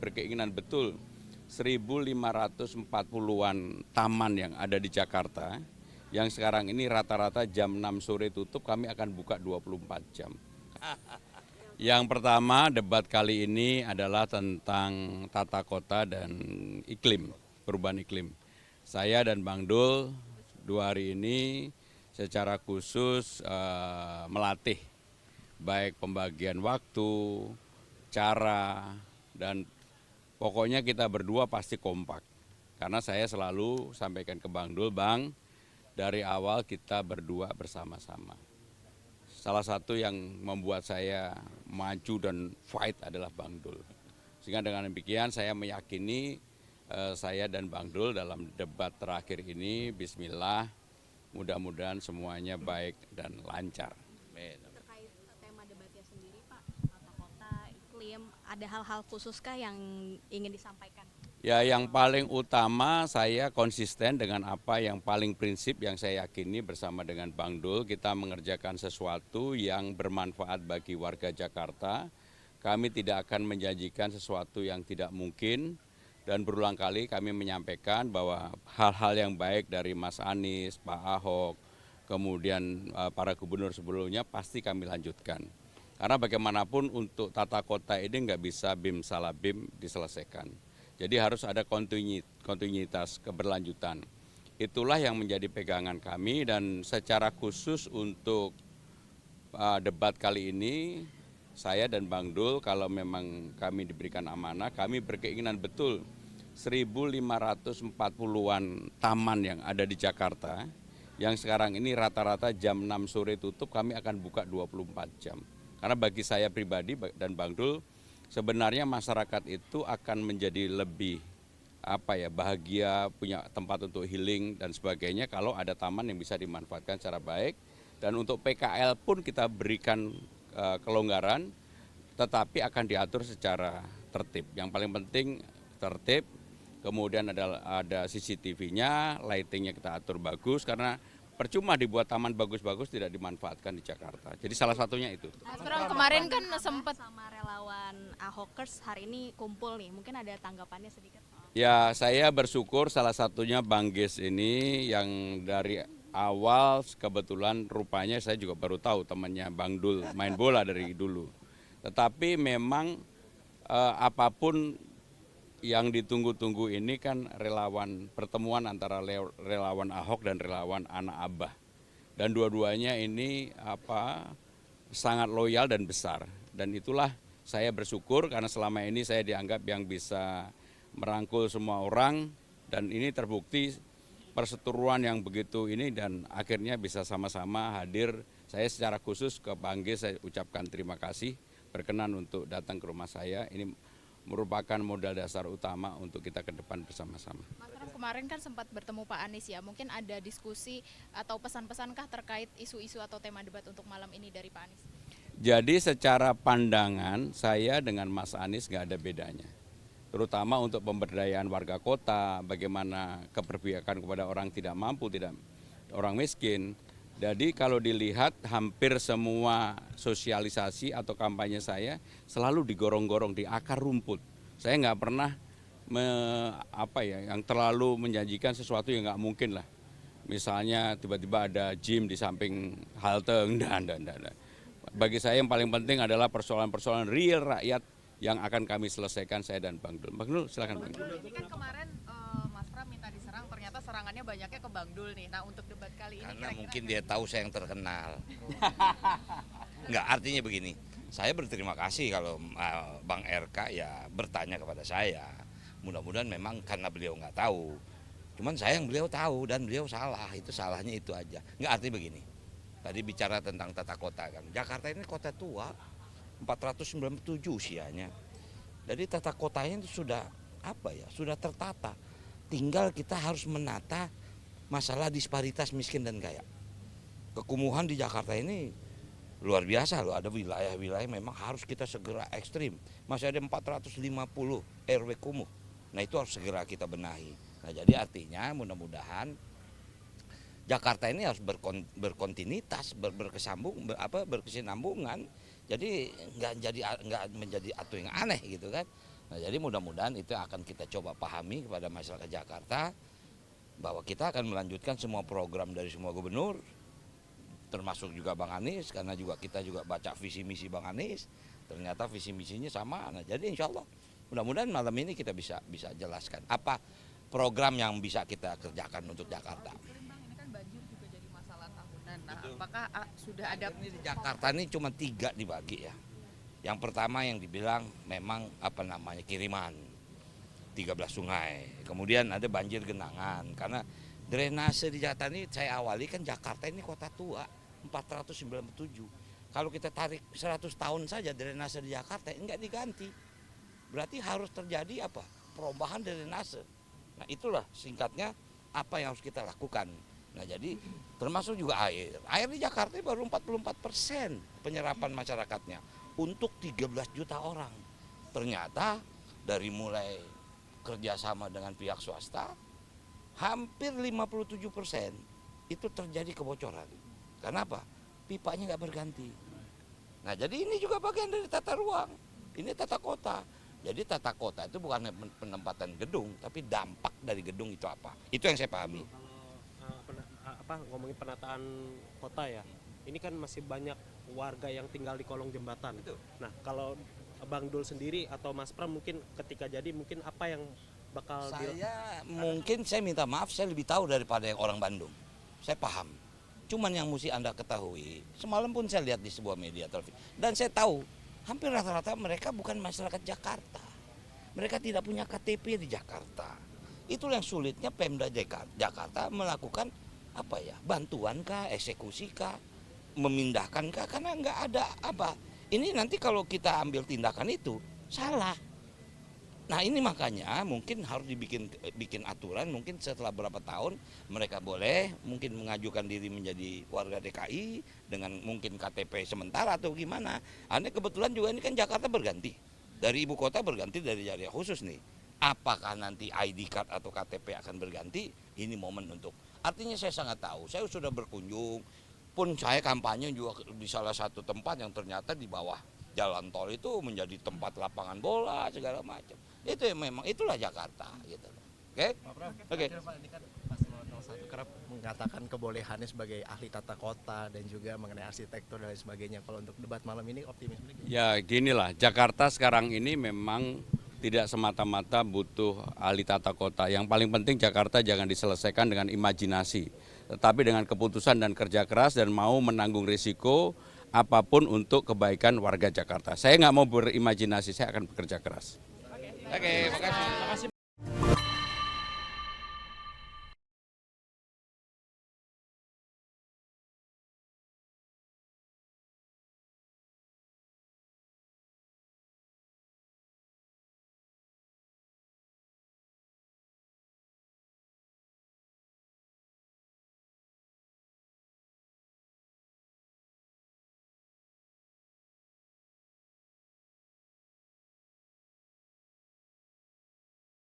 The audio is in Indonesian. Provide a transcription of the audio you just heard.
Berkeinginan betul 1.540-an taman yang ada di Jakarta, yang sekarang ini rata-rata jam 6 sore tutup, kami akan buka 24 jam. Yang pertama, debat kali ini adalah tentang tata kota dan iklim, perubahan iklim. Saya dan Bang Dul 2 hari ini secara khusus melatih baik pembagian waktu, cara, dan pokoknya kita berdua pasti kompak. Karena saya selalu sampaikan ke Bang Dul, Bang, dari awal kita berdua bersama-sama. Salah satu yang membuat saya maju dan fight adalah Bang Dul. Sehingga dengan demikian saya meyakini saya dan Bang Dul dalam debat terakhir ini, bismillah, mudah-mudahan semuanya baik dan lancar. Terkait tema debatnya sendiri Pak, tata kota, iklim, ada hal-hal khususkah yang ingin disampaikan? Ya, yang paling utama saya konsisten dengan apa yang paling prinsip yang saya yakini bersama dengan Bang Dul, kita mengerjakan sesuatu yang bermanfaat bagi warga Jakarta. Kami tidak akan menjanjikan sesuatu yang tidak mungkin, dan berulang kali kami menyampaikan bahwa hal-hal yang baik dari Mas Anies, Pak Ahok, kemudian para gubernur sebelumnya pasti kami lanjutkan. Karena bagaimanapun untuk tata kota ini nggak bisa bim salah bim diselesaikan. Jadi harus ada kontinuitas, keberlanjutan. Itulah yang menjadi pegangan kami, dan secara khusus untuk debat kali ini, saya dan Bang Dul kalau memang kami diberikan amanah, kami berkeinginan betul 1.540-an taman yang ada di Jakarta, yang sekarang ini rata-rata jam 6 sore tutup, kami akan buka 24 jam. Karena bagi saya pribadi dan Bang Dul, sebenarnya masyarakat itu akan menjadi lebih bahagia, punya tempat untuk healing dan sebagainya kalau ada taman yang bisa dimanfaatkan secara baik. Dan untuk PKL pun kita berikan kelonggaran, tetapi akan diatur secara tertib. Yang paling penting tertib, kemudian ada CCTV-nya, lighting-nya kita atur bagus, karena percuma dibuat taman bagus-bagus tidak dimanfaatkan di Jakarta. Jadi salah satunya itu. Mas Bram, kemarin kan sempat sama relawan Ahokers hari ini kumpul nih, mungkin ada tanggapannya sedikit? Ya, saya bersyukur salah satunya Bang Ges ini yang dari awal kebetulan rupanya saya juga baru tahu temannya Bang Dul main bola dari dulu. Tetapi memang apapun yang ditunggu-tunggu ini kan relawan, pertemuan antara relawan Ahok dan relawan anak Abah. Dan dua-duanya ini sangat loyal dan besar. Dan itulah saya bersyukur karena selama ini saya dianggap yang bisa merangkul semua orang, dan ini terbukti perseteruan yang begitu ini, dan akhirnya bisa sama-sama hadir. Saya secara khusus ke Bang G saya ucapkan terima kasih berkenan untuk datang ke rumah saya. Ini merupakan modal dasar utama untuk kita ke depan bersama-sama. Mas Pram, kemarin kan sempat bertemu Pak Anies ya, mungkin ada diskusi atau pesan-pesankah terkait isu-isu atau tema debat untuk malam ini dari Pak Anies? Jadi secara pandangan saya dengan Mas Anies nggak ada bedanya. Terutama untuk pemberdayaan warga kota, bagaimana keberpihakan kepada orang tidak mampu, orang miskin. Jadi kalau dilihat hampir semua sosialisasi atau kampanye saya selalu digorong-gorong di akar rumput. Saya nggak pernah yang terlalu menjanjikan sesuatu yang nggak mungkin lah. Misalnya tiba-tiba ada gym di samping halte, dan. Bagi saya yang paling penting adalah persoalan-persoalan real rakyat yang akan kami selesaikan, saya dan Bang Dul. Bang Dul silakan. Bang Dul. Ini kan kemarin Mas Pram minta diserang, ternyata serangannya banyaknya ke Bang Dul nih. Nah untuk debat kali ini Karena kira-kira mungkin dia tahu saya yang terkenal. Enggak, artinya begini, saya berterima kasih kalau Bang RK ya bertanya kepada saya. Mudah-mudahan memang karena beliau nggak tahu. Cuman saya yang beliau tahu dan beliau salah, itu salahnya itu aja. Enggak, artinya begini, tadi bicara tentang tata kota kan. Jakarta ini kota tua, 497 usianya. Jadi tata kotanya itu sudah sudah tertata. Tinggal kita harus menata masalah disparitas miskin dan kaya. Kekumuhan di Jakarta ini luar biasa loh, ada wilayah-wilayah memang harus kita segera ekstrim. Masih ada 450 RW kumuh. Nah itu harus segera kita benahi. Nah jadi artinya mudah-mudahan Jakarta ini harus berkontinuitas, berkesinambungan. Jadi nggak menjadi atu yang aneh gitu kan. Nah, jadi mudah-mudahan itu akan kita coba pahami kepada masyarakat Jakarta bahwa kita akan melanjutkan semua program dari semua gubernur, termasuk juga Bang Anies, karena juga kita juga baca visi misi Bang Anies, ternyata visi misinya sama. Nah, jadi insya Allah mudah-mudahan malam ini kita bisa jelaskan apa program yang bisa kita kerjakan untuk Jakarta. Bang, ini kan banjir juga jadi masalah tahunan. Nah, apakah sudah ada Ini di Jakarta ini cuma 3 dibagi ya. Yang pertama yang dibilang memang kiriman 13 sungai. Kemudian ada banjir genangan karena drainase di Jakarta ini saya awali kan Jakarta ini kota tua 497. Kalau kita tarik 100 tahun saja drainase di Jakarta enggak diganti. Berarti harus terjadi perubahan drainase. Nah, itulah singkatnya apa yang harus kita lakukan. Nah, jadi termasuk juga air. Air di Jakarta baru 44% penyerapan masyarakatnya untuk 13 juta orang. Ternyata dari mulai kerjasama dengan pihak swasta, hampir 57% itu terjadi kebocoran. Kenapa? Pipanya nggak berganti. Nah, jadi ini juga bagian dari tata ruang. Ini tata kota. Jadi tata kota itu bukan penempatan gedung, tapi dampak dari gedung itu apa. Itu yang saya pahami. Kalau ngomongin penataan kota ya, ini kan masih banyak warga yang tinggal di kolong jembatan. Nah, kalau Bang Dul sendiri atau Mas Pram mungkin ketika jadi mungkin apa yang bakal Saya minta maaf, saya lebih tahu daripada yang orang Bandung. Saya paham. Cuman yang mesti Anda ketahui, semalam pun saya lihat di sebuah media televisi, dan saya tahu hampir rata-rata mereka bukan masyarakat Jakarta. Mereka tidak punya KTP di Jakarta. Itulah yang sulitnya Pemda Jakarta melakukan bantuan kah, eksekusi kah, memindahkan kah, karena nggak ada Ini nanti kalau kita ambil tindakan itu salah. Nah, ini makanya mungkin harus bikin aturan, mungkin setelah berapa tahun mereka boleh mungkin mengajukan diri menjadi warga DKI dengan mungkin KTP sementara atau gimana. Anda kebetulan juga ini kan Jakarta berganti. Dari ibu kota berganti dari daerah khusus nih. Apakah nanti ID card atau KTP akan berganti? Ini momen untuk. Artinya saya sangat tahu, saya sudah berkunjung, pun saya kampanye juga di salah satu tempat yang ternyata di bawah jalan tol itu menjadi tempat lapangan bola segala macam. Itu yang memang itulah Jakarta gitu. Oke? Oke. Ini kan Paslon 01 kerap mengatakan kebolehannya sebagai ahli tata kota dan juga mengenai arsitektur dan lain sebagainya. Kalau untuk debat malam ini optimisme gimana? Ya ginilah, Jakarta sekarang ini memang tidak semata-mata butuh ahli tata kota. Yang paling penting Jakarta jangan diselesaikan dengan imajinasi, tetapi dengan keputusan dan kerja keras dan mau menanggung risiko apapun untuk kebaikan warga Jakarta. Saya nggak mau berimajinasi, saya akan bekerja keras. Oke, makasih.